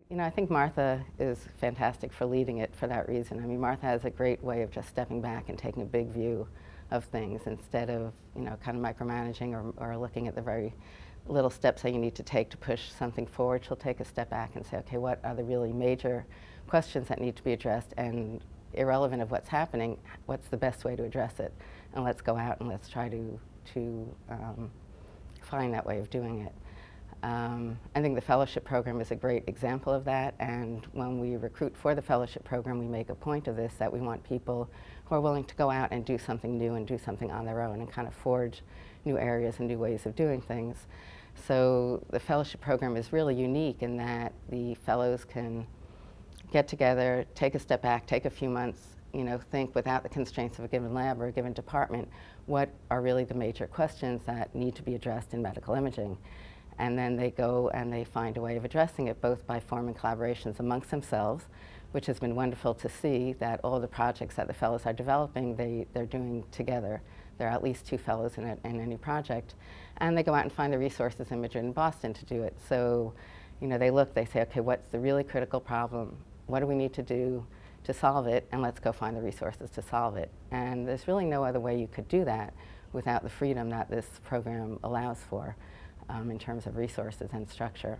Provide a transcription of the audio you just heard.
You know, I think Martha is fantastic for leading it for that reason. I mean, Martha has a great way of just stepping back and taking a big view of things instead of, you know, kind of micromanaging or looking at the very little steps that you need to take to push something forward. She'll take a step back and say, okay, what are the really major questions that need to be addressed, and irrelevant of what's happening, what's the best way to address it? And let's go out and let's try to find that way of doing it. I think the fellowship program is a great example of that, and when we recruit for the fellowship program, we make a point of this, that we want people who are willing to go out and do something new and do something on their own and kind of forge new areas and new ways of doing things. So the fellowship program is really unique in that the fellows can get together, take a step back, take a few months, you know, think without the constraints of a given lab or a given department, what are really the major questions that need to be addressed in medical imaging. And then they go and they find a way of addressing it, both by forming collaborations amongst themselves, which has been wonderful to see that all the projects that the fellows are developing, they're doing together. There are at least 2 fellows in any project. And they go out and find the resources in Madrid and Boston to do it. So, you know, they look, they say, okay, what's the really critical problem? What do we need to do to solve it? And let's go find the resources to solve it. And there's really no other way you could do that without the freedom that this program allows for. In terms of resources and structure.